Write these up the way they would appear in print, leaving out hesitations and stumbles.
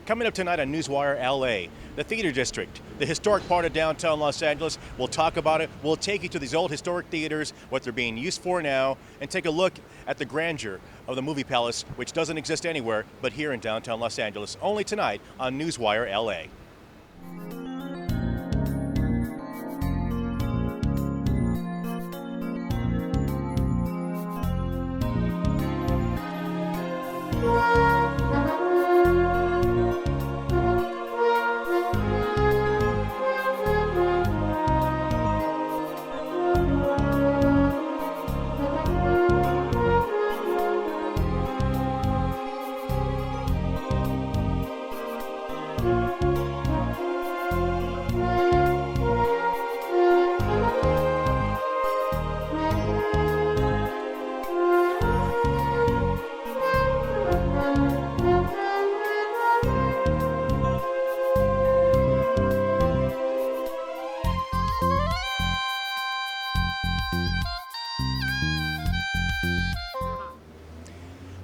Coming up tonight on Newswire LA, the Theater District, the historic part of downtown Los Angeles. We'll talk about it. We'll take you to these old historic theaters, what they're being used for now, and take a look at the grandeur of the movie palace, which doesn't exist anywhere but here in downtown Los Angeles. Only tonight on Newswire LA.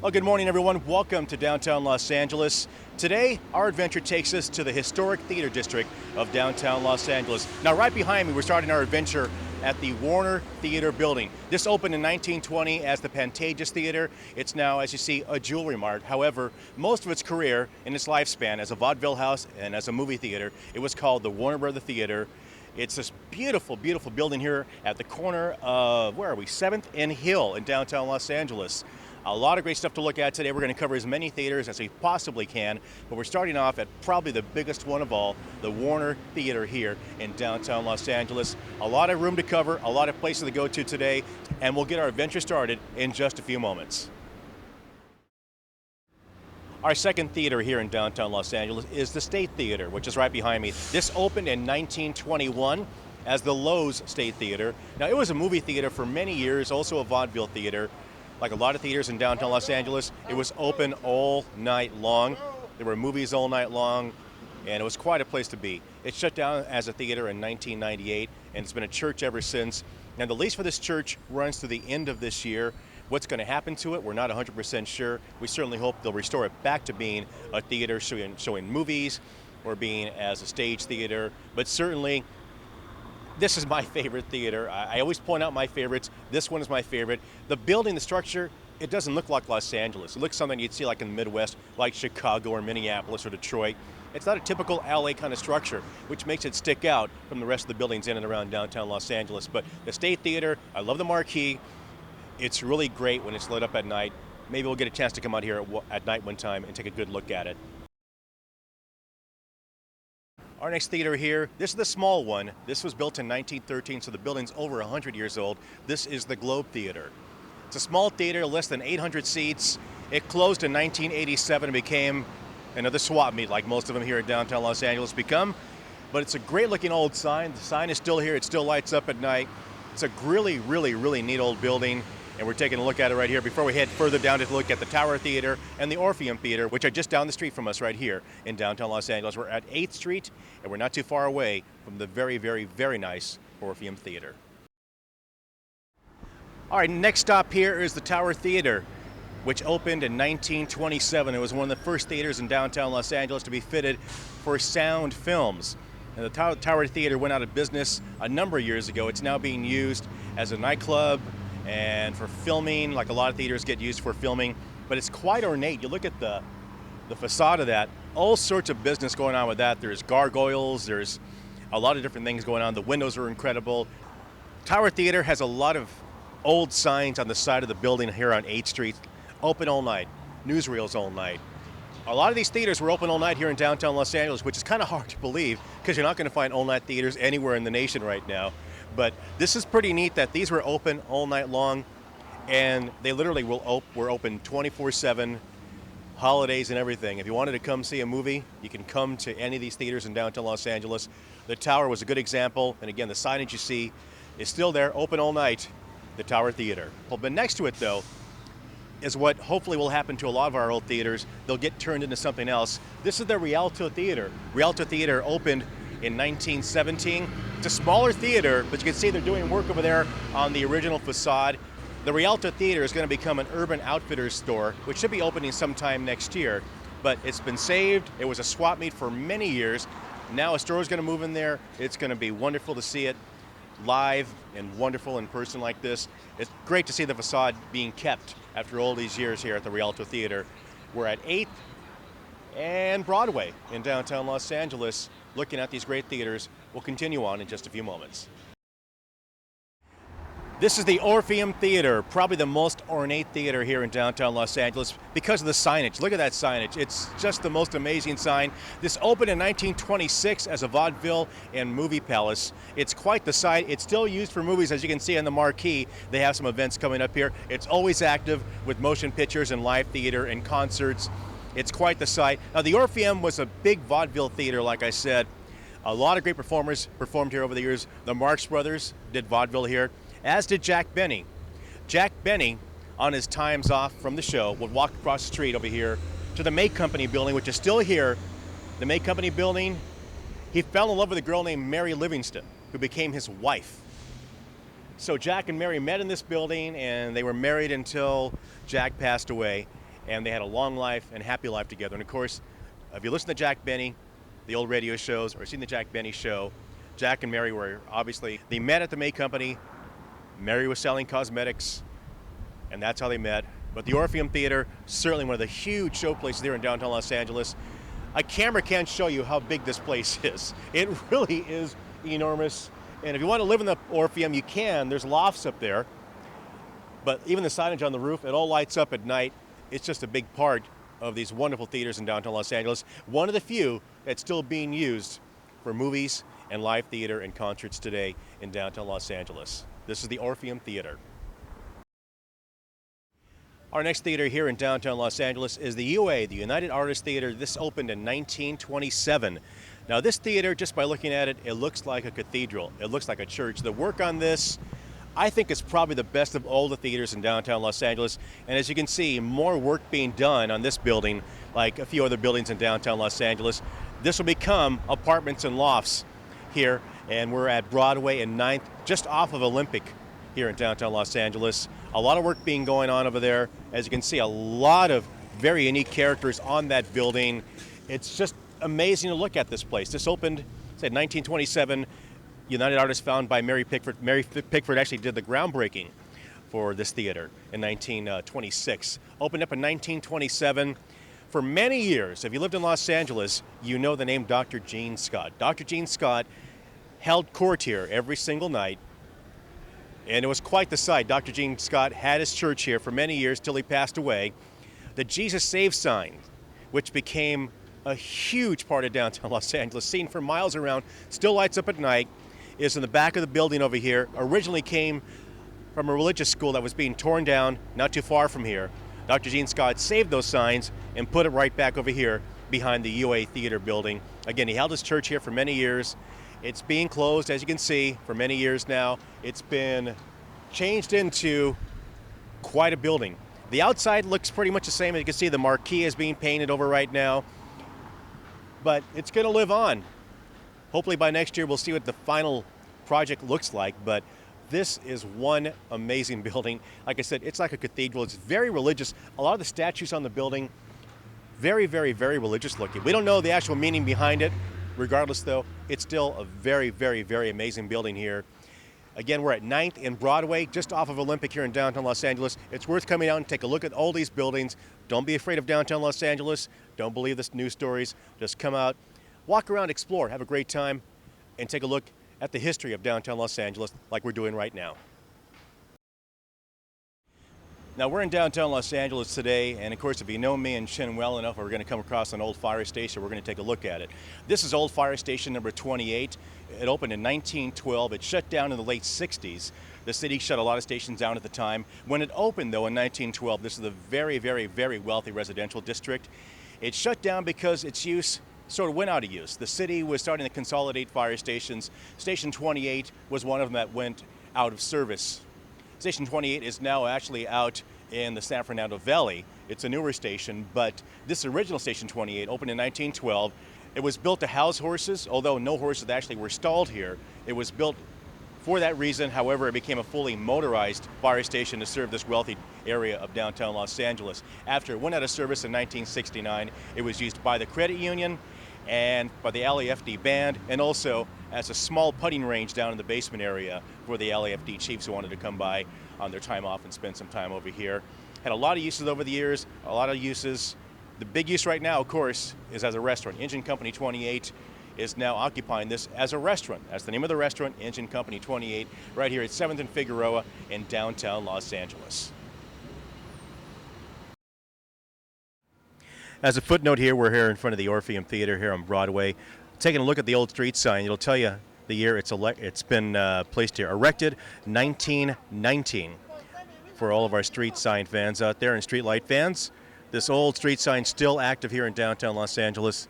Well, good morning, everyone. Welcome to downtown Los Angeles. Today, our adventure takes us to the historic theater district of downtown Los Angeles. Now, right behind me, we're starting our adventure at the Warner Theater building. This opened in 1920 as the Pantages Theater. It's now, as you see, a jewelry mart. However, most of its career in its lifespan as a vaudeville house and as a movie theater, it was called the Warner Brothers Theater. It's this beautiful, beautiful building here at the corner of, where are we, 7th and Hill in downtown Los Angeles. A lot of great stuff to look at today. We're going to cover as many theaters as we possibly can, but we're starting off at probably the biggest one of all, the Warner Theater here in downtown Los Angeles. A lot of room to cover, a lot of places to go to today, and we'll get our adventure started in just a few moments. Our second theater here in downtown Los Angeles is the State Theater, which is right behind me. This opened in 1921 as the Lowe's State Theater. Now, it was a movie theater for many years, also a vaudeville theater. Like a lot of theaters in downtown Los Angeles, it was open all night long. There were movies all night long, and it was quite a place to be. It shut down as a theater in 1998, and it's been a church ever since. Now, the lease for this church runs to the end of this year. What's going to happen to it, we're not 100% sure. We certainly hope they'll restore it back to being a theater showing movies or being as a stage theater, but certainly this is my favorite theater. I always point out my favorites. This one is my favorite. The building, the structure, it doesn't look like Los Angeles. It looks something you'd see like in the Midwest, like Chicago or Minneapolis or Detroit. It's not a typical LA kind of structure, which makes it stick out from the rest of the buildings in and around downtown Los Angeles. But the State Theater, I love the marquee. It's really great when it's lit up at night. Maybe we'll get a chance to come out here at night one time and take a good look at it. Our next theater here, this is the small one. This was built in 1913, so the building's over 100 years old. This is the Globe Theater. It's a small theater, less than 800 seats. It closed in 1987 and became another swap meet, like most of them here in downtown Los Angeles become. But it's a great looking old sign. The sign is still here. It still lights up at night. It's a really, really, really neat old building. And we're taking a look at it right here before we head further down to look at the Tower Theater and the Orpheum Theater, which are just down the street from us right here in downtown Los Angeles. We're at 8th Street, and we're not too far away from the very, very, very nice Orpheum Theater. All right, next stop here is the Tower Theater, which opened in 1927. It was one of the first theaters in downtown Los Angeles to be fitted for sound films. And the Tower Theater went out of business a number of years ago. It's now being used as a nightclub and for filming, like a lot of theaters get used for filming, but it's quite ornate. You look at the facade of that, all sorts of business going on with that. There's gargoyles, there's a lot of different things going on. The windows are incredible. Tower Theater has a lot of old signs on the side of the building here on 8th Street, open all night, newsreels all night. A lot of these theaters were open all night here in downtown Los Angeles, which is kind of hard to believe because you're not going to find all night theaters anywhere in the nation right now. But this is pretty neat that these were open all night long, and they literally were open 24/7, holidays and everything. If you wanted to come see a movie, you can come to any of these theaters in downtown Los Angeles. The Tower was a good example, and again, the signage you see is still there, open all night, the Tower Theater. Well, but next to it, though, is what hopefully will happen to a lot of our old theaters. They'll get turned into something else. This is the Rialto Theater. Rialto Theater opened in 1917. It's a smaller theater, but you can see they're doing work over there on the original facade. The Rialto Theater is going to become an Urban Outfitters store, which should be opening sometime next year. but it's been saved. It was a swap meet for many years. Now a store is going to move in there. It's going to be wonderful to see it live and wonderful in person like this. It's great to see the facade being kept after all these years here at the Rialto Theater. We're at 8th and Broadway in downtown Los Angeles, looking at these great theaters. We'll continue on in just a few moments. This is the Orpheum Theater, probably the most ornate theater here in downtown Los Angeles because of the signage. Look at that signage. It's just the most amazing sign. This opened in 1926 as a vaudeville and movie palace. It's quite the sight. It's still used for movies, as you can see on the marquee. They have some events coming up here. It's always active with motion pictures and live theater and concerts. It's quite the sight. Now, the Orpheum was a big vaudeville theater, like I said. A lot of great performers performed here over the years. The Marx Brothers did vaudeville here, as did Jack Benny. Jack Benny, on his times off from the show, would walk across the street over here to the May Company building, which is still here. The May Company building, he fell in love with a girl named Mary Livingston, who became his wife. So Jack and Mary met in this building, and they were married until Jack passed away, and they had a long life and happy life together. And of course, if you listen to Jack Benny, the old radio shows, or seen the Jack Benny show, Jack and Mary were obviously, they met at the May Company. Mary was selling cosmetics, and that's how they met. But the Orpheum Theater, certainly one of the huge show places here in downtown Los Angeles. A camera can't show you how big this place is. It really is enormous. And if you want to live in the Orpheum, you can. There's lofts up there. But even the signage on the roof, it all lights up at night. It's just a big part of these wonderful theaters in downtown Los Angeles. One of the few that's still being used for movies and live theater and concerts today in downtown Los Angeles. This is the Orpheum Theater. Our next theater here in downtown Los Angeles is the UA, the United Artists Theater. This opened in 1927. Now this theater, just by looking at it, it looks like a cathedral. It looks like a church. The work on this, I think, is probably the best of all the theaters in downtown Los Angeles. And as you can see, more work being done on this building, like a few other buildings in downtown Los Angeles. This will become apartments and lofts here, and we're at Broadway and 9th, just off of Olympic here in downtown Los Angeles. A lot of work being going on over there. As you can see, a lot of very unique characters on that building. It's just amazing to look at this place. This opened, said 1927, United Artists founded by Mary Pickford. Mary Pickford actually did the groundbreaking for this theater in 1926. Opened up in 1927. For many years, if you lived in Los Angeles, you know the name Dr. Gene Scott. Dr. Gene Scott held court here every single night, and it was quite the sight. Dr. Gene Scott had his church here for many years till he passed away. The Jesus Saves sign, which became a huge part of downtown Los Angeles, seen for miles around, still lights up at night, is in the back of the building over here. Originally came from a religious school that was being torn down not too far from here. Dr. Gene Scott saved those signs and put it right back over here behind the UA Theater building. Again, he held his church here for many years. It's being closed, as you can see, for many years now. It's been changed into quite a building. The outside looks pretty much the same. As you can see, the marquee is being painted over right now. But it's going to live on. Hopefully by next year we'll see what the final project looks like. But this is one amazing building. Like I said, it's like a cathedral. It's very religious. A lot of the statues on the building, very, very, very religious looking. We don't know the actual meaning behind it. Regardless, though, it's still a very, very, very amazing building here. Again, we're at 9th and Broadway, just off of Olympic here in downtown Los Angeles. It's worth coming out and take a look at all these buildings. Don't be afraid of downtown Los Angeles. Don't believe the news stories. Just come out, walk around, explore, have a great time, and take a look at the history of downtown Los Angeles like we're doing right now. Now, we're in downtown Los Angeles today, and of course, if you know me and Shin well enough, we're going to come across an old fire station. We're going to take a look at it. This is old fire station number 28. It opened in 1912. It shut down in the late 60s. The city shut a lot of stations down at the time. When it opened, though, in 1912, this is a very, very, very wealthy residential district. It shut down because its use sort of went out of use. The city was starting to consolidate fire stations. Station 28 was one of them that went out of service. Station 28 is now actually out in the San Fernando Valley. It's a newer station, but this original Station 28 opened in 1912. It was built to house horses, although no horses actually were stalled here. It was built For that reason, however, it became a fully motorized fire station to serve this wealthy area of downtown Los Angeles. After it went out of service in 1969, it was used by the credit union and by the LAFD band, and also as a small putting range down in the basement area for the LAFD chiefs who wanted to come by on their time off and spend some time over here. Had a lot of uses over the years, a lot of uses. The big use right now, of course, is as a restaurant. Engine Company 28 is now occupying this as a restaurant. That's the name of the restaurant, Engine Company 28, right here at 7th and Figueroa in downtown Los Angeles. As a footnote here, we're here in front of the Orpheum Theater here on Broadway. Taking a look at the old street sign, it'll tell you the year it's been placed here. Erected 1919. For all of our street sign fans out there and street light fans, this old street sign still active here in downtown Los Angeles.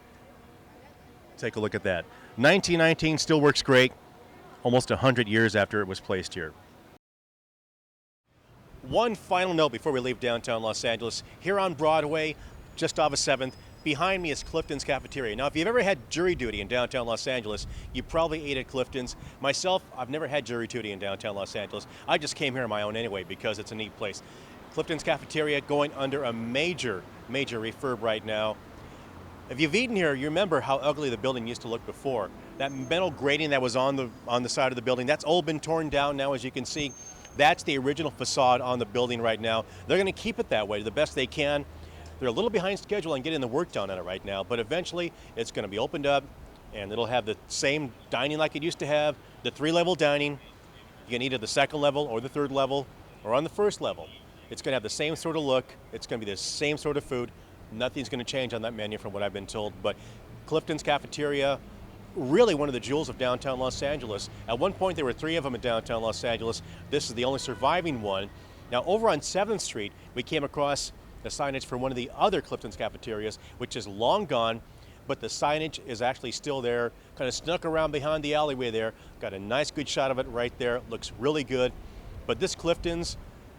Take a look at that. 1919 still works great, almost 100 years after it was placed here. One final note before we leave downtown Los Angeles. Here on Broadway, just off of 7th, behind me is Clifton's Cafeteria. Now, if you've ever had jury duty in downtown Los Angeles, you probably ate at Clifton's. Myself, I've never had jury duty in downtown Los Angeles. I just came here on my own anyway because it's a neat place. Clifton's Cafeteria going under a major refurb right now. If you've eaten here, you remember how ugly the building used to look before. That metal grating that was on the side of the building, that's all been torn down now, as you can see. That's the original facade on the building right now. They're going to keep it that way the best they can. They're a little behind schedule on getting the work done on it right now, but eventually it's going to be opened up and it'll have the same dining like it used to have, the 3-level dining. You can eat at the 2nd level or the 3rd level or on the 1st level. It's going to have the same sort of look. It's going to be the same sort of food. Nothing's going to change on that menu from what I've been told, but Clifton's Cafeteria, really one of the jewels of downtown Los Angeles. At one point there were 3 of them in downtown Los Angeles. This is the only surviving one. Now over on 7th Street, we came across the signage for one of the other Clifton's Cafeterias, which is long gone, but the signage is actually still there, kind of snuck around behind the alleyway there. Got a nice good shot of it right there. Looks really good. But this Clifton's,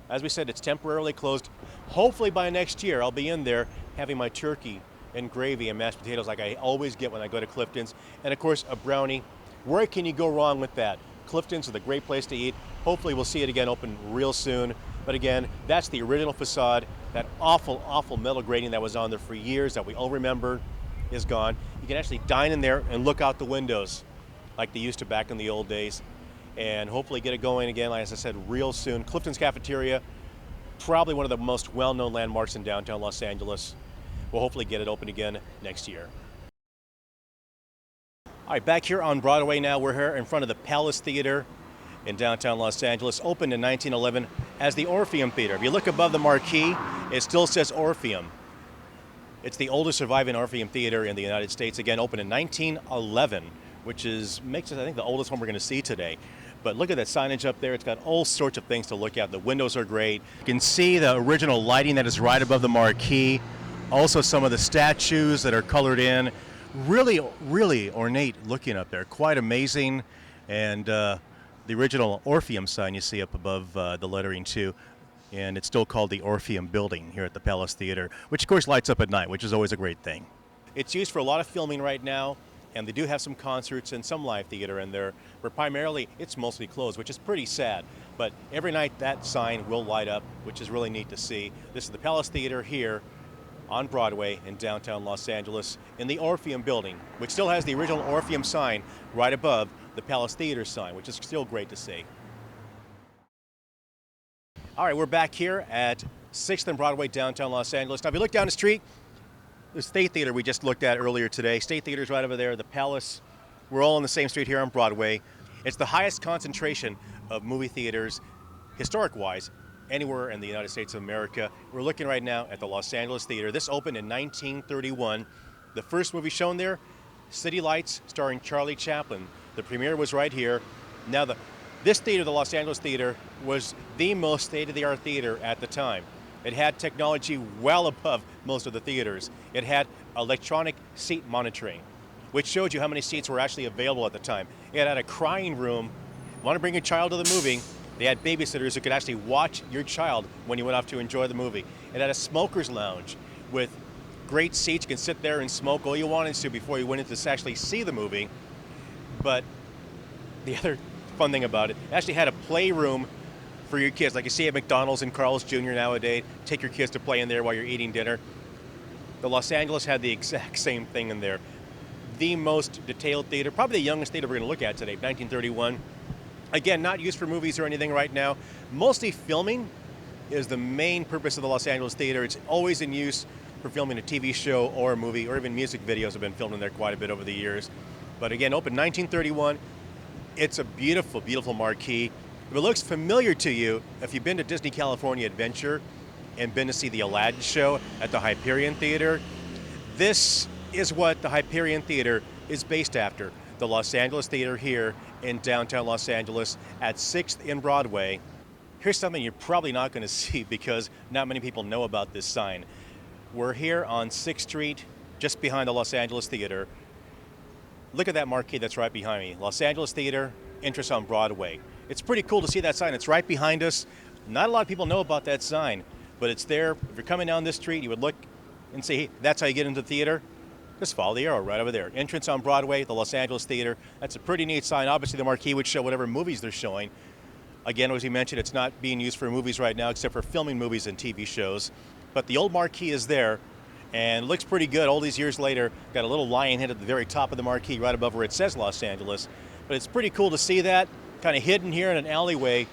as we said, it's temporarily closed. Hopefully by next year, I'll be in there having my turkey and gravy and mashed potatoes like I always get when I go to Clifton's. And of course, a brownie. Where can you go wrong with that? Clifton's is a great place to eat. Hopefully we'll see it again open real soon. But again, that's the original facade. That awful metal grating that was on there for years that we all remember is gone. You can actually dine in there and look out the windows like they used to back in the old days. And hopefully get it going again, like as I said, real soon. Clifton's Cafeteria, probably one of the most well-known landmarks in downtown Los Angeles. We'll hopefully get it open again next year. All right, back here on Broadway now, we're here in front of the Palace Theater in downtown Los Angeles, opened in 1911 as the Orpheum Theater. If you look above the marquee, it still says Orpheum. It's the oldest surviving Orpheum Theater in the United States. Again, opened in 1911, which makes it, I think, the oldest one we're going to see today. But look at that signage up there. It's got all sorts of things to look at. The windows are great. You can see the original lighting that is right above the marquee. Also some of the statues that are colored in. Really ornate looking up there. Quite amazing. And the original Orpheum sign you see up above the lettering too. And it's still called the Orpheum Building here at the Palace Theater, which of course lights up at night, which is always a great thing. It's used for a lot of filming right now. And they do have some concerts and some live theater in there, but primarily it's mostly closed, which is pretty sad. But every night that sign will light up, which is really neat to see. This is the Palace Theater here on Broadway in downtown Los Angeles in the Orpheum Building, which still has the original Orpheum sign right above the Palace Theater sign, which is still great to see. All right, we're back here at 6th and Broadway, downtown Los Angeles. Now, if you look down the street, the State Theater we just looked at earlier today. State Theater's right over there, the Palace. We're all on the same street here on Broadway. It's the highest concentration of movie theaters, historic-wise, anywhere in the United States of America. We're looking right now at the Los Angeles Theater. This opened in 1931. The first movie shown there, City Lights, starring Charlie Chaplin. The premiere was right here. Now, this theater, the Los Angeles Theater, was the most state-of-the-art theater at the time. It had technology well above most of the theaters. It had electronic seat monitoring, which showed you how many seats were actually available at the time. It had a crying room. Want to bring your child to the movie? They had babysitters who could actually watch your child when you went off to enjoy the movie. It had a smoker's lounge with great seats. You can sit there and smoke all you wanted to before you went in to actually see the movie. But the other fun thing about it. It actually had a playroom for your kids, like you see at McDonald's and Carl's Jr. nowadays. Take your kids to play in there while you're eating dinner. The Los Angeles had the exact same thing in there. The most detailed theater, probably the youngest theater we're going to look at today, 1931. Again, not used for movies or anything right now. Mostly filming is the main purpose of the Los Angeles Theater. It's always in use for filming a TV show or a movie, or even music videos have been filmed in there quite a bit over the years. But again, opened 1931. It's a beautiful, beautiful marquee. If it looks familiar to you, if you've been to Disney California Adventure and been to see the Aladdin show at the Hyperion Theater, this is what the Hyperion Theater is based after. The Los Angeles Theater here in downtown Los Angeles at 6th and Broadway. Here's something you're probably not going to see because not many people know about this sign. We're here on 6th Street, just behind the Los Angeles Theater. Look at that marquee that's right behind me. Los Angeles Theater, entrance on Broadway. It's pretty cool to see that sign. It's right behind us. Not a lot of people know about that sign, but it's there. If you're coming down this street, you would look and see, hey, that's how you get into the theater. Just follow the arrow right over there. Entrance on Broadway, the Los Angeles Theater. That's a pretty neat sign. Obviously, the marquee would show whatever movies they're showing. Again, as we mentioned, it's not being used for movies right now except for filming movies and TV shows. But the old marquee is there, and it looks pretty good all these years later. Got a little lion head at the very top of the marquee right above where it says Los Angeles. But it's pretty cool to see that, kind of hidden here in an alleyway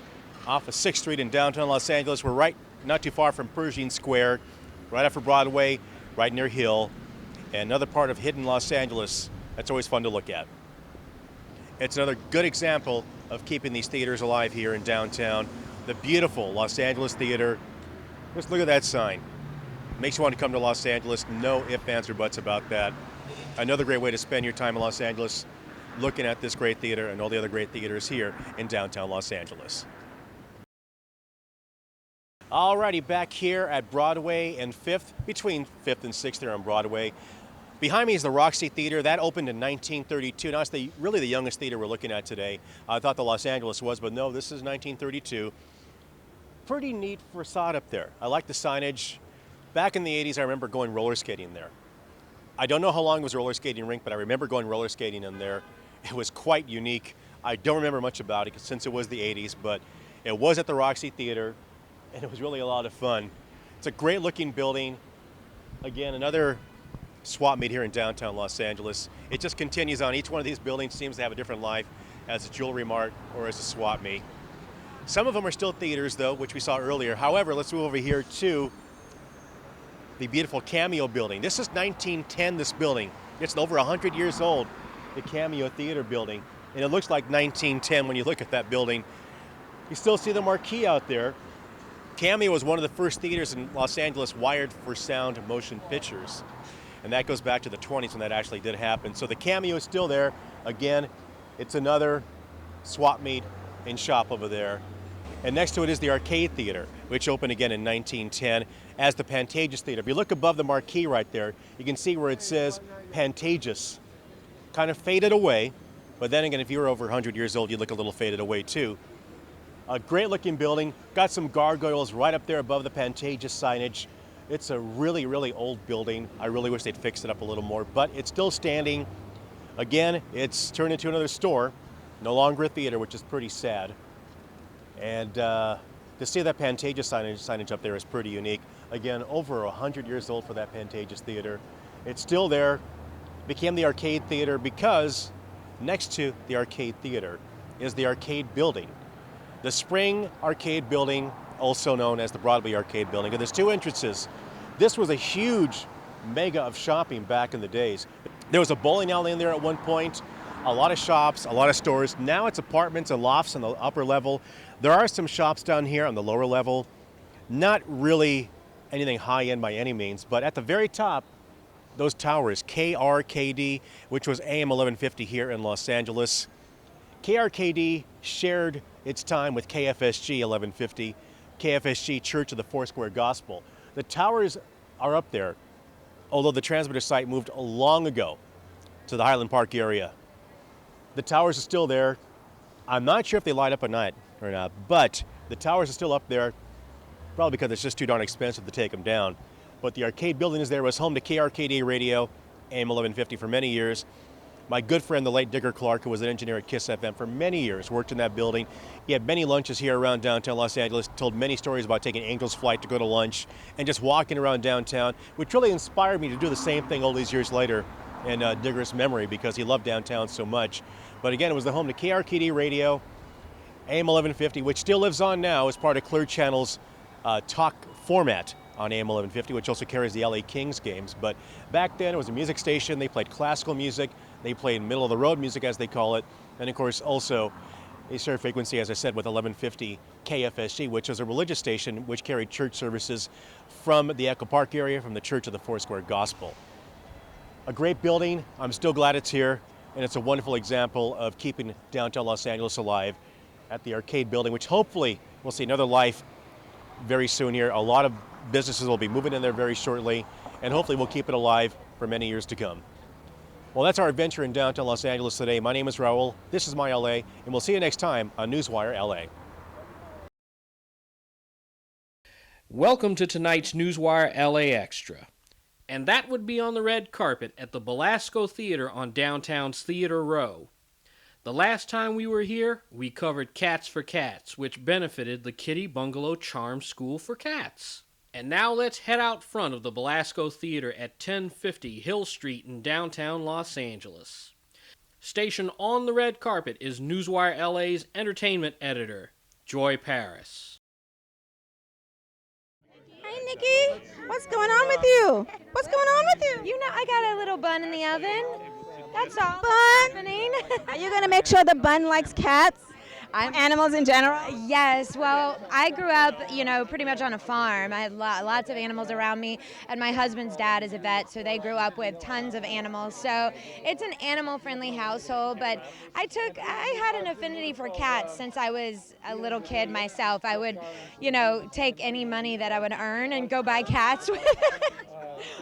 off of 6th Street in downtown Los Angeles. We're right not too far from Pershing Square, right after Broadway, right near Hill. And another part of hidden Los Angeles that's always fun to look at. It's another good example of keeping these theaters alive here in downtown. The beautiful Los Angeles Theater. Just look at that sign. Makes you want to come to Los Angeles. No ifs, ands, or buts about that. Another great way to spend your time in Los Angeles, looking at this great theater and all the other great theaters here in downtown Los Angeles. Alrighty, back here at Broadway and 5th, between 5th and 6th there on Broadway. Behind me is the Roxy Theater. That opened in 1932. Now, it's really the youngest theater we're looking at today. I thought the Los Angeles was, but no, this is 1932. Pretty neat facade up there. I like the signage. Back in the 80s, I remember going roller skating there. I don't know how long it was a roller skating rink, but I remember going roller skating in there. It was quite unique. I don't remember much about it since it was the 80s, but it was at the Roxy Theater, and it was really a lot of fun. It's a great looking building. Again, another swap meet here in downtown Los Angeles. It just continues on. Each one of these buildings seems to have a different life as a jewelry mart or as a swap meet. Some of them are still theaters though, which we saw earlier. However, let's move over here to the beautiful Cameo building. This is 1910, this building. It's over 100 years old, the Cameo Theater building. And it looks like 1910 when you look at that building. You still see the marquee out there. Cameo was one of the first theaters in Los Angeles wired for sound motion pictures. And that goes back to the 20s when that actually did happen. So the Cameo is still there. Again, it's another swap meet and shop over there. And next to it is the Arcade Theater, which opened again in 1910 as the Pantages Theater. If you look above the marquee right there, you can see where it says Pantages. Kind of faded away, but then again, if you were over 100 years old, you'd look a little faded away too. A great looking building, got some gargoyles right up there above the Pantages signage. It's a really, really old building. I really wish they'd fix it up a little more, but it's still standing. Again, it's turned into another store, no longer a theater, which is pretty sad. And to see that Pantages signage up there is pretty unique. Again, over 100 years old for that Pantages Theater. It's still there. Became the Arcade Theater because next to the Arcade Theater is the Arcade Building. The Spring Arcade Building, also known as the Broadway Arcade Building. And there's two entrances. This was a huge mega of shopping back in the days. There was a bowling alley in there at one point, a lot of shops, a lot of stores. Now it's apartments and lofts on the upper level. There are some shops down here on the lower level. Not really anything high-end by any means, but at the very top, those towers, KRKD, which was AM 1150 here in Los Angeles. KRKD shared its time with KFSG 1150, KFSG Church of the Foursquare Gospel. The towers are up there, although the transmitter site moved long ago to the Highland Park area. The towers are still there. I'm not sure if they light up at night or not, but the towers are still up there, probably because it's just too darn expensive to take them down. But the Arcade Building is there. It was home to KRKD Radio, AM 1150 for many years. My good friend, the late Digger Clark, who was an engineer at KISS FM for many years, worked in that building. He had many lunches here around downtown Los Angeles, told many stories about taking Angel's flight to go to lunch and just walking around downtown, which really inspired me to do the same thing all these years later in Digger's memory because he loved downtown so much. But again, it was the home to KRKD Radio, AM 1150, which still lives on now as part of Clear Channel's talk format on AM 1150, which also carries the LA Kings games. But back then it was a music station. They played classical music. They played middle of the road music, as they call it. And of course also a shared frequency, as I said, with 1150 KFSG, which was a religious station which carried church services from the Echo Park area, from the Church of the Foursquare Gospel. A great building. I'm still glad it's here. And it's a wonderful example of keeping downtown Los Angeles alive at the arcade building, which hopefully will see another life very soon here. A lot of businesses will be moving in there very shortly, and hopefully we'll keep it alive for many years to come. Well, that's our adventure in downtown Los Angeles today. My name is Raul. This is my LA, and we'll see you next time on Newswire LA. Welcome to tonight's Newswire LA Extra. And that would be on the red carpet at the Belasco Theater on downtown's Theater Row. The last time we were here, we covered Cats for Cats, which benefited the Kitty Bungalow Charm School for Cats. And now let's head out front of the Belasco Theater at 1050 Hill Street in downtown Los Angeles. Stationed on the red carpet is Newswire LA's entertainment editor, Joy Paris. Hi, Nikki. What's going on with you? What's going on with you? You know, I got a little bun in the oven. That's all. Bun? Are you going to make sure the bun likes cats? Animals in general? Yes. Well, I grew up, pretty much on a farm. I had lots of animals around me, and my husband's dad is a vet, so they grew up with tons of animals. So it's an animal-friendly household, but I had an affinity for cats since I was a little kid myself. I would, take any money that I would earn and go buy cats with it.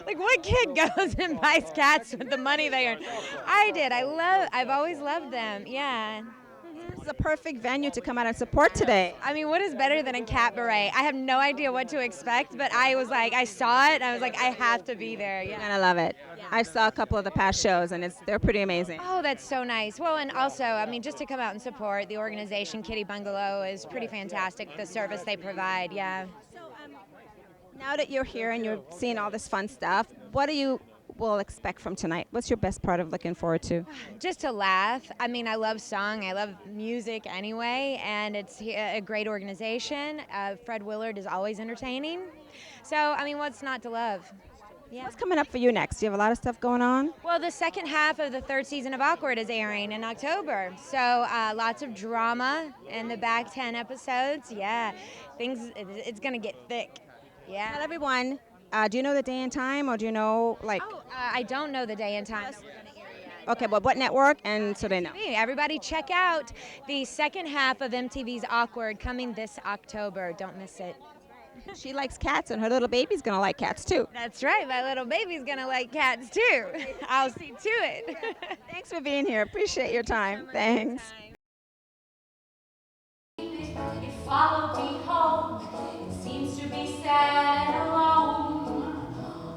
Like, what kid goes and buys cats with the money they earn? I did. I've always loved them. Yeah. This is a perfect venue to come out and support today. I mean, what is better than a cat beret? I have no idea what to expect, but I saw it, and I was like, I have to be there. Yeah. You're going to love it. Yeah. I saw a couple of the past shows, and they're pretty amazing. Oh, that's so nice. Well, and also, just to come out and support the organization, Kitty Bungalow, is pretty fantastic, the service they provide, yeah. So, now that you're here and you're seeing all this fun stuff, what do you will expect from tonight? What's your best part of looking forward to? Just to laugh. I mean, I love song. I love music anyway, and it's a great organization. Fred Willard is always entertaining. So, what's not to love? Yeah. What's coming up for you next? Do you have a lot of stuff going on? Well, the second half of the third season of Awkward is airing in October. So lots of drama in the back 10 episodes. Yeah, it's going to get thick. Yeah. Tell everyone, do you know the day and time, or do you know, I don't know the day and time. Okay, well, what network, and so they know. Everybody check out the second half of MTV's Awkward coming this October. Don't miss it. She likes cats, and her little baby's going to like cats, too. That's right. My little baby's going to like cats, too. I'll see to it. Thanks for being here. Appreciate your time. Thanks. It followed me home. It seems to be sad alone.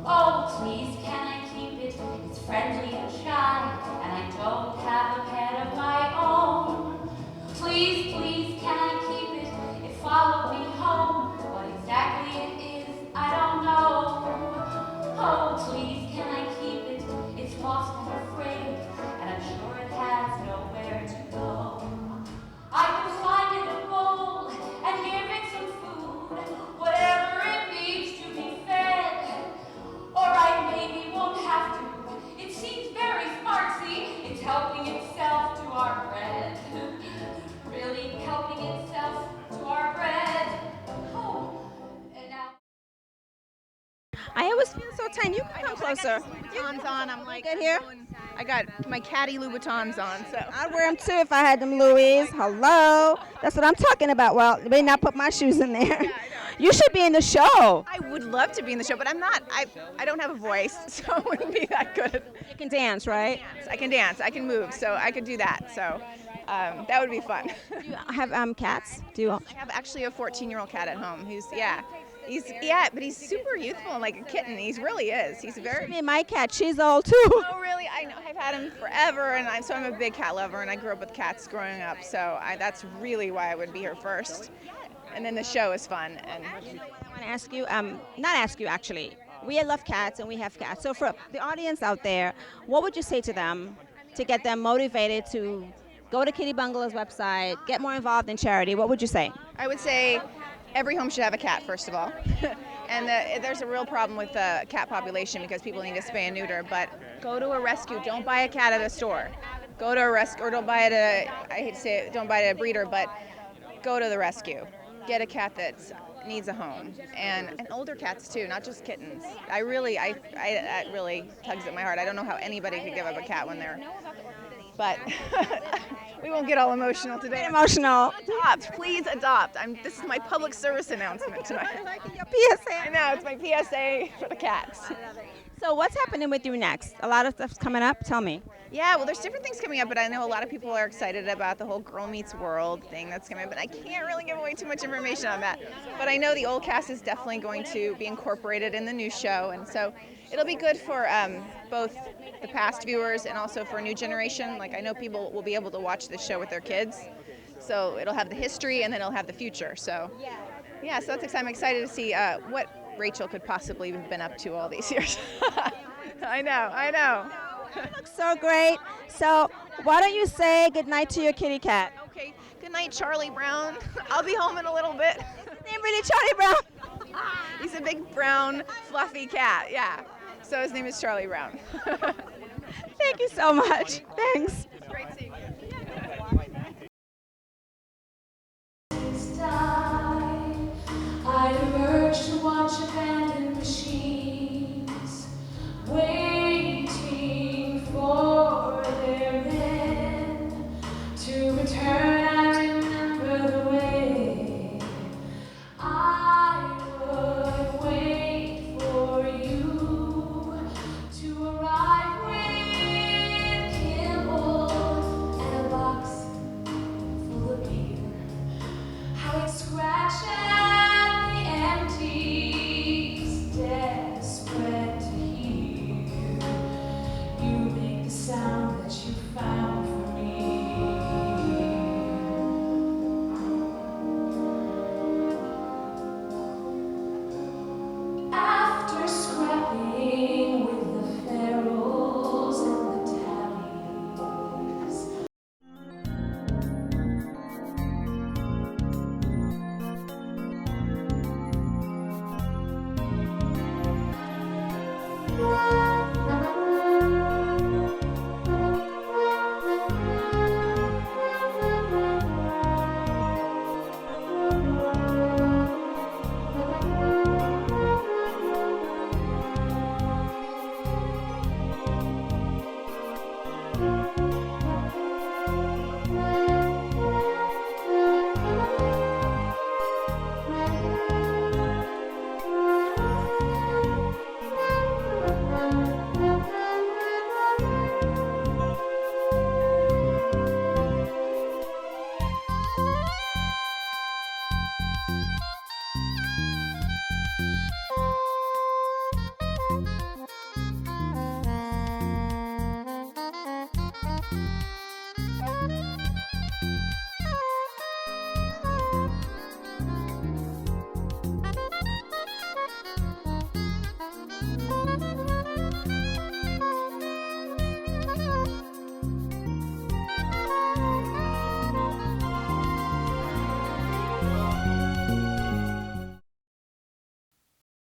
Oh, please, can I keep it? It's friendly and shy, and I don't have a pet of my own. Please, please, can I keep it? It followed me home. What exactly it is, I don't know. Oh, please, can I keep it? It's lost and afraid, and I'm sure it has nowhere to go. I can find it a bowl and give it some food, whatever it needs to be fed. Or I maybe won't have to. It seems very smart, see? It's helping itself to our bread. Really helping itself to our bread. Oh, and now. I always feel so tiny. You can come closer. Louboutins on. I'm like, Good here? I got my catty Louboutins on, so. I'd wear them too if I had them Louis. Hello. That's what I'm talking about. Well, they may not put my shoes in there. You should be in the show. I would love to be in the show, but I'm not. I don't have a voice, so I wouldn't be that good. You can dance, right? I can dance. I can move, so I could do that. So that would be fun. Do you have cats? Do you? I have actually a 14-year-old cat at home who's, yeah. But he's super youthful, like a kitten. He really is. He's very. I mean, my cat, she's old too. Oh, really? I know. I've had him forever, and I'm a big cat lover, and I grew up with cats growing up, so that's really why I would be here first. And then the show is fun. And I want to ask you, not ask you actually. We love cats and we have cats. So for the audience out there, what would you say to them to get them motivated to go to Kitty Bungalow's website, get more involved in charity? What would you say? I would say every home should have a cat, first of all. And there's a real problem with the cat population because people need to spay and neuter. But go to a rescue. Don't buy a cat at a store. Go to a rescue, or don't buy it at I hate to say it, don't buy it at a breeder, but go to the rescue. Get a cat that needs a home, and older cats too, not just kittens. That really tugs at my heart. I don't know how anybody could give up a cat when they're, but we won't get all emotional today. Get emotional. Adopt, please adopt. This is my public service announcement tonight. I like your PSA. I know, it's my PSA for the cats. So what's happening with you next? A lot of stuff's coming up. Tell me. Yeah, well, there's different things coming up, but I know a lot of people are excited about the whole Girl Meets World thing that's coming up, but I can't really give away too much information on that. But I know the old cast is definitely going to be incorporated in the new show, and so it'll be good for both the past viewers and also for a new generation. Like, I know people will be able to watch this show with their kids, so it'll have the history and then it'll have the future. So, yeah, so that's exciting. I'm excited to see what Rachel could possibly have been up to all these years. I know. You look so great. So why don't you say goodnight to your kitty cat? Okay, good night, Charlie Brown. I'll be home in a little bit. His name really Charlie Brown? He's a big brown fluffy cat, yeah. So his name is Charlie Brown. Thank you so much. Thanks.